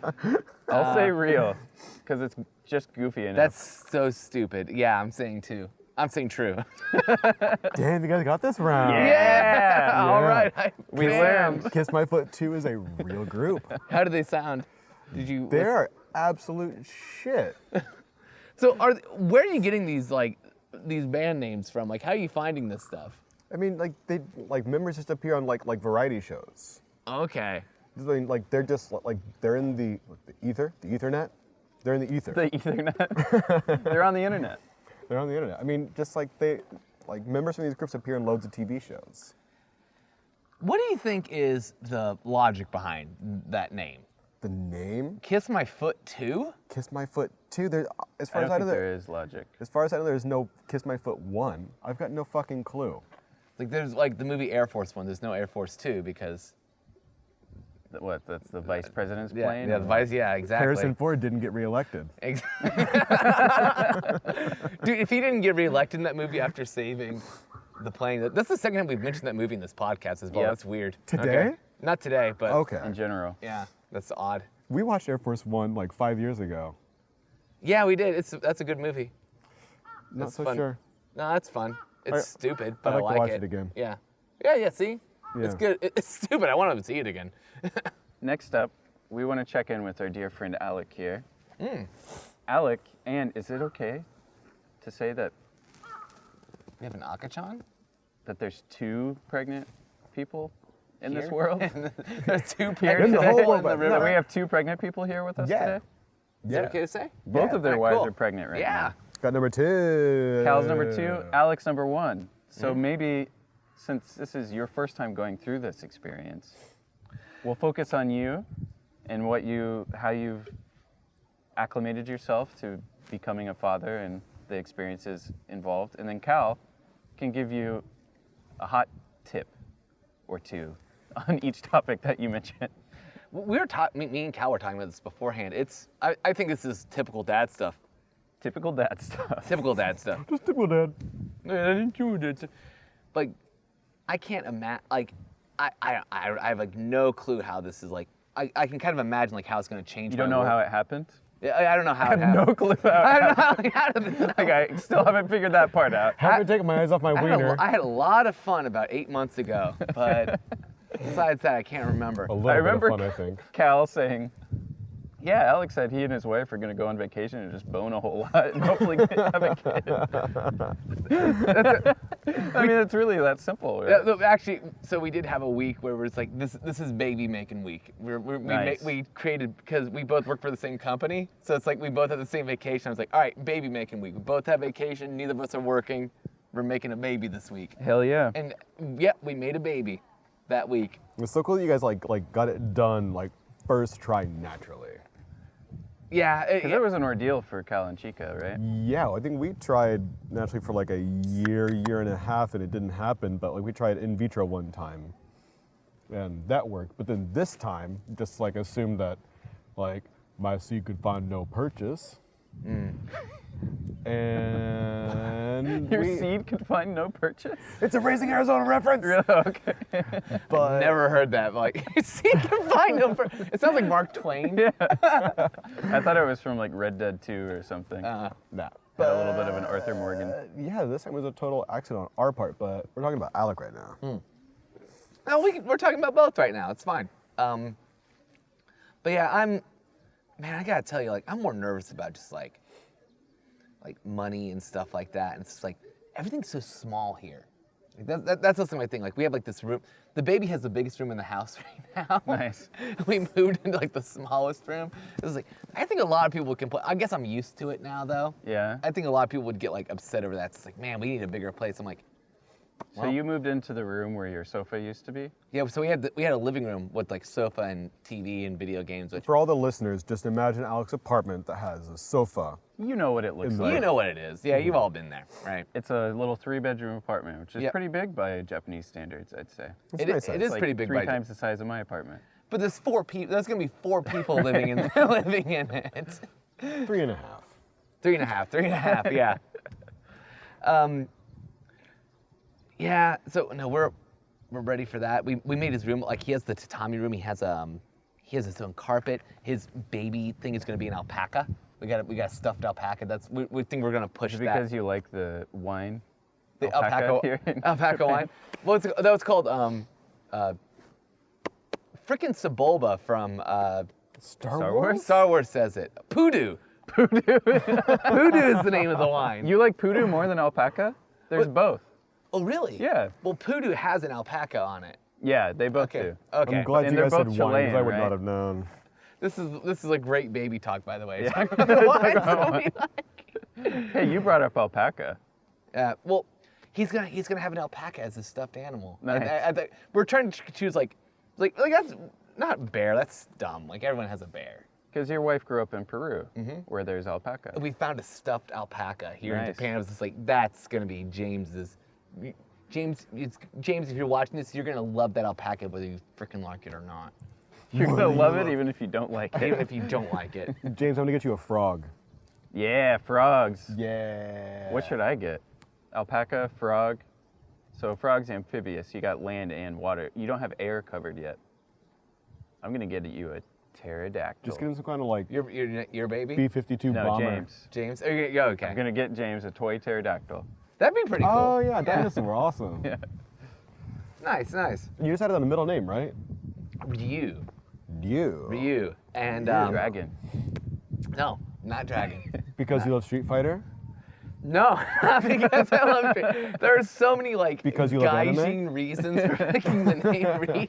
I'll say real, because it's just goofy enough. That's so stupid. Yeah, I'm saying two. I'm saying true. Damn, you guys got this round. Yeah. All right. We Bam. learned. Kiss My Foot 2 is a real group. How do they sound? Did you? They are absolute shit. So where are you getting these band names from? Like, how are you finding this stuff? I mean, members just appear on like variety shows. Okay. I mean, like they're just like they're in the ether, the Ethernet. They're in the ether. The Ethernet. They're on the internet. They're on the internet. I mean, just like members from these groups appear in loads of TV shows. What do you think is the logic behind that name? The name Kiss My Foot 2? Kiss My Foot 2. There, as I far as don't I know, think there is logic. as far as I know, there's no Kiss My Foot 1. I've got no fucking clue. Like, there's like the movie Air Force One. There's no Air Force 2 because What? That's the vice president's yeah, plane. the vice. Yeah, exactly. Harrison Ford didn't get reelected. Dude, if he didn't get reelected in that movie after saving the plane, that's the second time we've mentioned that movie in this podcast as well. Yep. That's weird. Today? Okay. Not today, but Okay. In general. yeah, that's odd. We watched Air Force One like 5 years ago. Yeah, we did. That's a good movie. Not That's so fun. sure. No, that's fun. It's stupid, but I'd I like like to watch it. it again. Yeah. Yeah, see? Yeah. It's good. It's stupid. I want to see it again. Next up, we want to check in with our dear friend Alec here. Alec, and is it okay to say that We have an Akachan? there's 2 pregnant people in this Here? world? There's 2 Here pregnant the today? whole people world, in the but river. We have 2 pregnant people here with us Yeah. today? Is that okay to say? Both of their Alright, wives cool. are pregnant right Yeah. now. Got number 2. Cal's number 2, Alex number 1. So maybe since this is your first time going through this experience, we'll focus on you and how you've acclimated yourself to becoming a father and the experiences involved. And then Cal can give you a hot tip or 2 on each topic that you mentioned. We were me and Cal were talking about this beforehand. I think this is typical dad stuff. Typical dad stuff. Typical dad stuff. Just typical dad. I didn't do it. Like, I can't imagine. Like, I have like no clue how this is like. I can kind of imagine like how it's going to change. You don't know how it happened? I don't know how. I have no clue how it I don't happened. know how to. Like, I still haven't figured that part out. How to take my eyes off my wiener. I had a lot of fun about 8 months ago, but besides that, I can't remember. A little I remember bit of fun, I think. Cal saying, yeah, Alex said he and his wife are going to go on vacation and just bone a whole lot and hopefully have a kid. I mean, it's really that simple. Right? Yeah, no, actually, so we did have a week where it's like this is baby making week. Nice. We created because we both work for the same company, so it's like we both have the same vacation. I was like, all right, baby making week. We both have vacation. Neither of us are working. We're making a baby this week, Hell yeah. and yep, we made a baby that week. It's so cool that you guys like got it done like first try naturally. Yeah, Because it was an ordeal for Cal and Chica, right? Yeah, I think we tried naturally for like a year and a half, and it didn't happen. But like we tried in vitro one time, and that worked. But then this time, just like assumed that like my seed could find no purchase, and Your seed could find no purchase? It's a Raising Arizona reference. Really? Okay. But Never heard that. Like, see, you can find them. It sounds like Mark Twain. Yeah. I thought it was from like Red Dead 2 or something. nah. Had a little bit of an Arthur Morgan. Yeah, this time was a total accident on our part, but we're talking about Alec right now. No, we're talking about both right now. It's fine. But yeah, man, I gotta tell you, like, I'm more nervous about just like money and stuff like that. And it's just like everything's so small here. Like, that's also my thing. Like, we have like this room. The baby has the biggest room in the house right now. Nice. We moved into like the smallest room. It was like, I think a lot of people would complain. I guess I'm used to it now, though. Yeah. I think a lot of people would get like upset over that. It's like, man, we need a bigger place. I'm like, So you moved into the room where your sofa used to be? yeah. So we had a living room with like sofa and TV and video games. Which For all the listeners, just imagine Alec's apartment that has a sofa. You know what it looks like. you know what it is. Yeah, you've all been there, right? It's a little 3-bedroom apartment, which is Yep. pretty big by Japanese standards, I'd say. It's It nice is- size. it is Like pretty big 3 by times the size of my apartment. But there's 4 people. There's gonna be 4 people living in living in it. 3.5. 3.5. Yeah. Yeah. So no, we're ready for that. We made his room like he has the tatami room. He has his own carpet. His baby thing is gonna be an alpaca. We got a stuffed alpaca. We think we're gonna push Because that. you like the wine? The alpaca here in alpaca wine. That was called frickin' Sebulba from Star Wars? Star Wars says it. Poodoo. Poodoo is the name of the wine. You like poodoo more than alpaca? There's both. Oh, really? Yeah. Well, Poodoo has an alpaca on it. Yeah, they both Okay. do. Okay. I'm glad And you they're guys said both wine, because I Chilean, would right? not have known. This is a great baby talk, by the way. Yeah. Talk about the wines that we like. Hey, you brought up alpaca. Well, he's gonna have an alpaca as his stuffed animal. Nice. And we're trying to choose like that's not bear. That's dumb. Like everyone has a bear. Because your wife grew up in Peru, where there's alpaca. We found a stuffed alpaca here in Nice. Japan. I was just like, that's gonna be James's. James, if you're watching this, you're gonna love that alpaca whether you freaking like it or not. You're gonna love it even if you don't like Even it. if you don't like it. James, I'm gonna get you a frog. Yeah, frogs. Yeah. What should I get? Alpaca, frog. So frog's amphibious. You got land and water. You don't have air covered yet. I'm gonna get you a pterodactyl. Just get him some kind of like Your baby? B-52 no, bomber. James. James? Okay. I'm gonna get James a toy pterodactyl. That'd be pretty cool. Oh yeah, dinosaur, awesome. Yeah. Nice, nice. You decided on a middle name, right? Ryu. You. And Dragon. no, not dragon. Because you love Street Fighter? No, not because I love it. There are so many like Because you love anime? gaijin reasons for picking the name Ryu.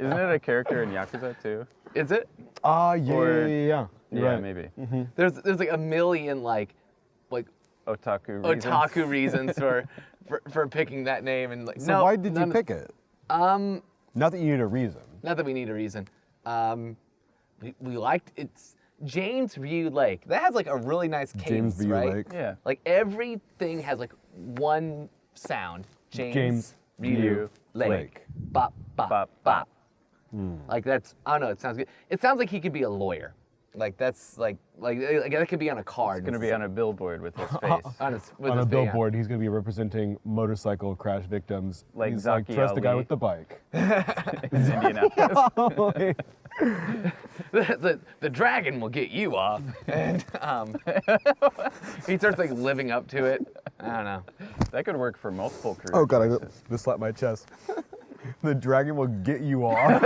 Isn't it a character in Yakuza too? Is it? Yeah. Or- You're Yeah, right. maybe. There's like a million like Otaku reasons. for picking that name and like. So no, why did you none of- pick it? Not that you need a reason. Not that we need a reason. We liked it's James Ryu Lake. That has like a really nice cadence, James Ryu right? Lake. Yeah. Like everything has like one sound. James Ryu Ryu Lake. Lake. Bop bop Bop, bop. Hmm. Like that's I don't know. It sounds good. It sounds like he could be a lawyer. Like that's like that could be on a card. It's gonna be on a billboard with his face. with On a his big- billboard, he's going to be representing motorcycle crash victims. Like he's Zaki trust the guy Ali. with the bike. It's Indianapolis. the dragon will get you off. And he starts like living up to it. I don't know. That could work for multiple careers. Oh god, I just slapped my chest. The dragon will get you off.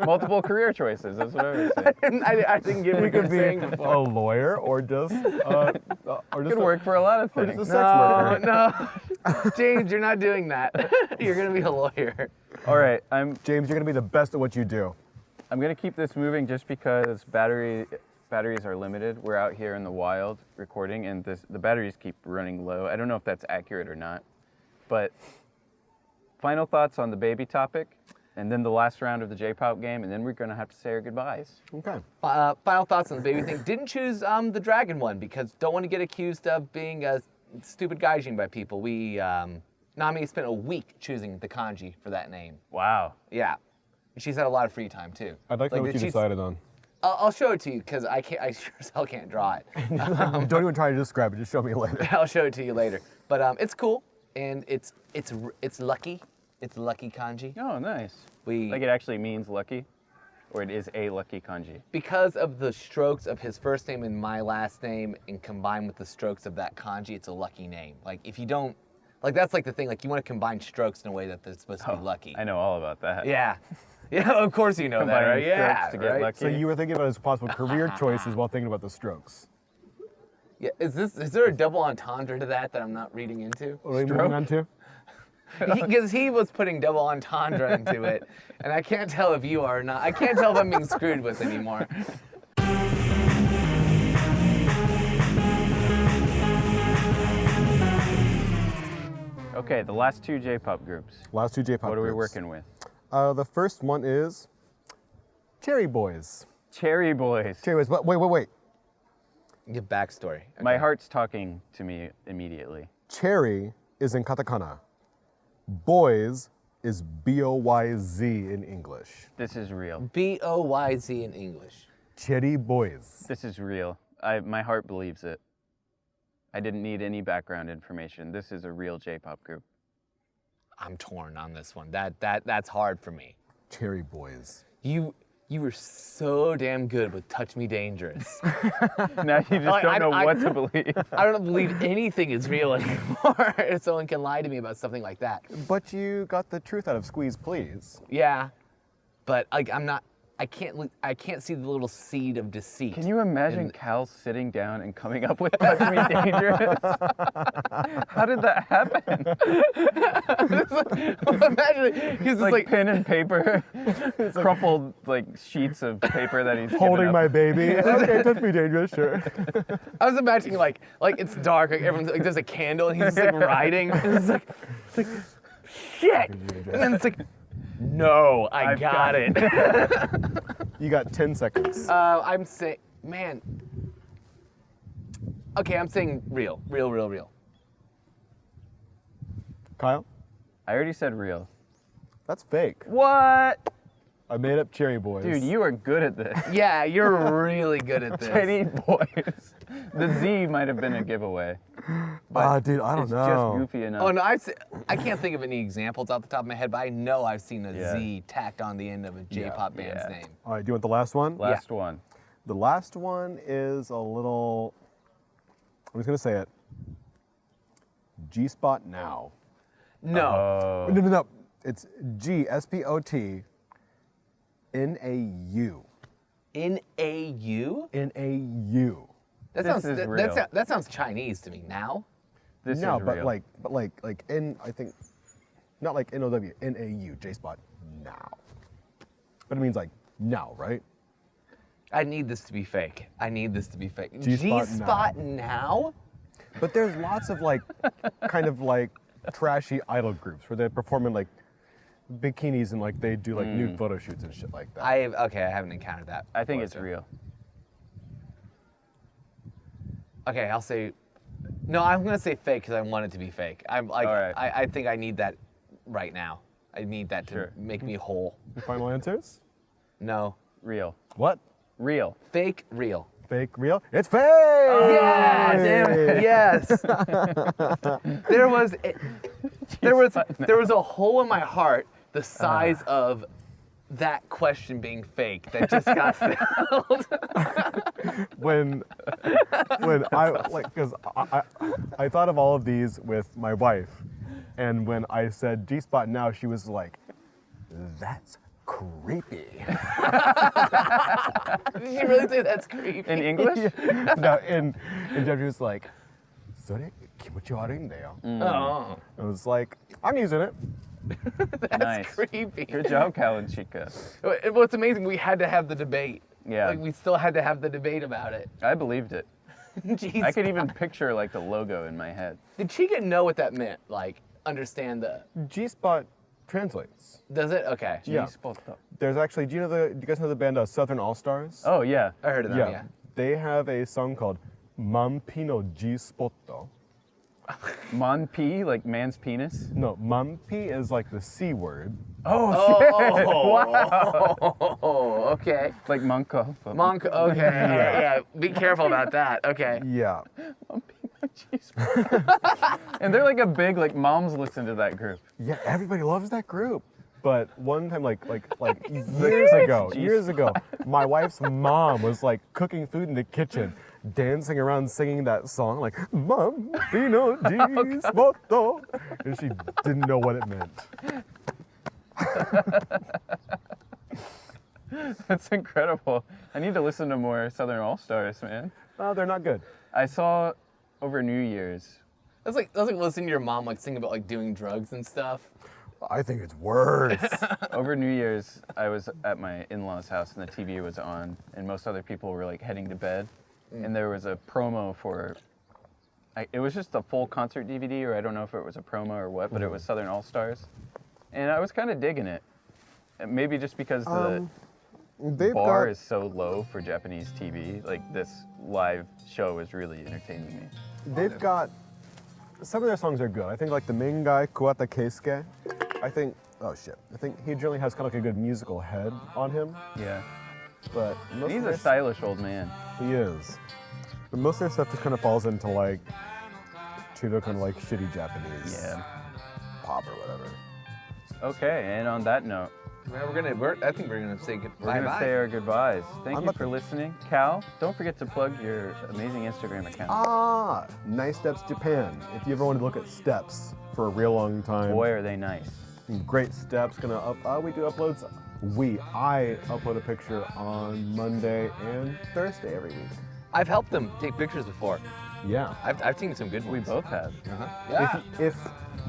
Multiple career choices. That's what I was saying. I didn't get what you were saying before. a lawyer or just Could work for a lot of or just things. a sex worker. No, James, you're not doing that. You're gonna be a lawyer. All right, I'm James, you're gonna be the best at what you do. gonna keep this moving just because batteries are limited. We're out here in the wild recording, and the batteries keep running low. I don't know if that's accurate or not, but final thoughts on the baby topic, and then the last round of the J-pop game, and then we're gonna have to say our goodbyes. Okay. Final thoughts on the baby thing. Didn't choose the dragon one because don't want to get accused of being a stupid gaijin by people. Nami spent a week choosing the kanji for that name. Wow. Yeah, she's had a lot of free time too. I'd like to know what you she's- decided on. I'll show it to you because I sure as hell can't draw it. Don't even try to describe it. Just show me later. I'll show it to you later. But it's cool and it's lucky. It's lucky kanji. Oh, nice. Like it actually means lucky, or it is a lucky kanji. Because of the strokes of his first name and my last name, and combined with the strokes of that kanji, it's a lucky name. Like if you don't, like that's like the thing. Like you want to combine strokes in a way that they're supposed to be lucky. I know all about that. Yeah, yeah. Of course you know that, Combining right? Yeah, strokes to get right? lucky. So you were thinking about his possible career choices while thinking about the strokes. Yeah. Is there a double entendre to that I'm not reading into? What are we moving on to? Because he was putting double entendre into it, and I can't tell if you are or not. I can't tell if I'm being screwed with anymore. Okay, the last two J-pop groups. Last two J-pop What are we groups. working with? The first one is Cherry Boys. Cherry Boys. Cherry Boys. But wait. Give backstory. My Okay. heart's talking to me immediately. Cherry is in katakana. Boys is B-O-Y-Z in English. This is real. B-O-Y-Z in English. Cherry Boys. This is real. My heart believes it. I didn't need any background information. This is a real J-pop group. I'm torn on this one. That's hard for me. Cherry Boys. You were so damn good with Touch Me Dangerous. Now you just don't know what to believe. I don't believe anything is real anymore if someone can lie to me about something like that. But you got the truth out of Squeeze Please. Yeah, but like I can't see the little seed of deceit. Can you imagine Cal sitting down and coming up with Touch Me Dangerous? How did that happen? Imagine he's just Like like pen and paper, crumpled like sheets of paper that he's given Holding up. my baby. Okay, touch me dangerous, sure. I was imagining like it's dark, like everyone's like there's a candle and he's just like riding. And it's like shit, and then it's like no, I've got got it. You got 10 seconds. I'm saying, man. Okay, I'm saying real. Kyle? I already said real. That's fake. What? I made up Cherry Boys. Dude, you are good at this. Yeah, you're really good at this. Cherry Boys. The Z might have been a giveaway. dude, I don't It's know. just goofy enough. Oh no, I can't think of any examples off the top of my head, but I know I've seen a Yeah. Z tacked on the end of a J-pop band's yeah. name. All right, do you want the last one? Last one. The last one is a little, I'm just going to say it. G-Spot Now. No. No. It's G-S-P-O-T N-A-U. N-A-U? N-A-U. That This sounds is that, real. that sounds Chinese to me. Now? This No, is but real. like N, I think, not like N-O-W, N-A-U, J-Spot Now. But it means like now, right? I need this to be fake. I need this to be fake. G-Spot G-Spot now? But there's lots of like, kind of like trashy idol groups where they perform in like bikinis and like they do like nude photo shoots and shit like that. I haven't encountered that. I think before, it's so- real. Okay, I'll say. No, I'm gonna say fake because I want it to be fake. I'm like, All right. I think I need that right now. I need that to Sure. make me whole. Your final answers? No, Real. What? Real. fake, real. Fake, real? It's fake! Yeah, damn it. Yes. there was a hole in my heart the size of that question being fake that just got filled. when I like, because I thought of all of these with my wife, and when I said G-Spot Now, she was like, "That's creepy." Did you really say that's creepy? In English? No, in Japanese, she was like, "Sore kimuchi waruindeyo." Oh, I was like, "I'm using it." that's Nice. creepy. Good job, Cal and Chica. What's amazing, we had to have the debate. Yeah. Like, we still had to have the debate about it. I believed it. Jeez. I could even picture like the logo in my head. Did Chica know what that meant? Like, understand the... G-Spot translates. Does it? Okay. Yeah. G-spot. There's actually, do you guys know the band Southern All Stars? Oh yeah. I heard of them, yeah. They have a song called Manpi no G-Spotto. Manpi, like man's penis. No, Manpi is like the C word. Oh, okay. Like manko. but- Monk, okay. Yeah. Be careful about that. Okay. Yeah. Manpi no G-spot. And they're like a big, like moms listen to that group. Yeah, everybody loves that group. But one time, like years ago, my wife's mom was like cooking food in the kitchen, dancing around singing that song, like Manpi no G-Spotto. And she didn't know what it meant. That's incredible. I need to listen to more Southern All Stars, man. Oh, they're not good. I saw over New Year's. That's like listening to your mom like sing about like doing drugs and stuff. I think it's worse. Over New Year's, I was at my in-laws' house and the TV was on, and most other people were like heading to bed, and there was a promo for. It was just a full concert DVD, or I don't know if it was a promo or what, but it was Southern All Stars, and I was kind of digging it. Maybe just because the They've bar got, is so low for Japanese TV, like this live show is really entertaining me. they've got, some of their songs are good. I think like the main guy, Kuwata Keisuke, I think he generally has kind of like a good musical head on him, Yeah, but most he's of a their, stylish old man. he is. But most of their stuff just kind of falls into like, to the kind of like shitty Japanese Yeah. pop or whatever. Okay, and on that note, I think we're gonna say we're goodbye. gonna say our goodbyes. Thank I'm you about for to- listening, Cal. Don't forget to plug your amazing Instagram account. Nice Steps Japan. If you ever want to look at steps for a real long time. Boy, are they nice. Great steps. We do uploads. I upload a picture on Monday and Thursday every week. I've helped them take pictures before. Yeah. I've seen some good We ones. both have. Yeah. If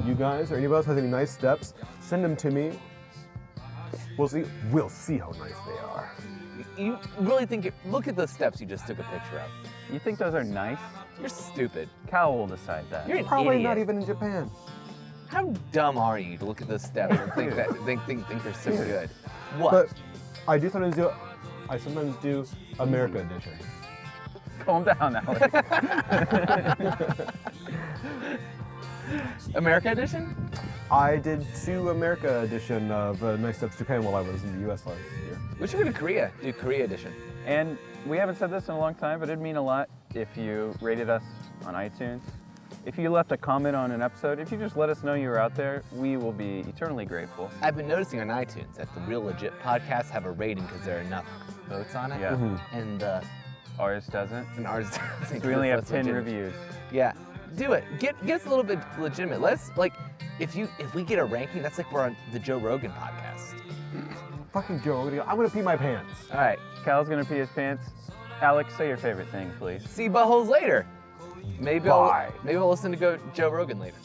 you guys or anybody else has any nice steps, send them to me. We'll see how nice they are. You really think look at the steps you just took a picture of. You think those are nice? You're stupid. Cal will decide that. You're an Probably idiot. not even in Japan. How dumb are you to look at the steps and think that think they're so good? What? But I sometimes do America edition. Calm down, Alex. America edition? I did 2 America edition of Nice Steps Japan while I was in the US last year. We should go to Korea. Do Korea edition. And we haven't said this in a long time, but it'd mean a lot if you rated us on iTunes. If you left a comment on an episode, if you just let us know you were out there, we will be eternally grateful. I've been noticing on iTunes that the Real Legit podcasts have a rating because there are enough votes on it. Yeah. And Ours doesn't. ours So we only have 10 reviews. Yeah. Do it. Get us a little bit legitimate. Let's like, if we get a ranking, that's like we're on the Joe Rogan podcast. Fucking Joe, I'm gonna pee my pants. All right. Cal's gonna pee his pants. Alex, say your favorite thing, please. See buttholes later. Maybe Bye. I'll listen to Joe Rogan later.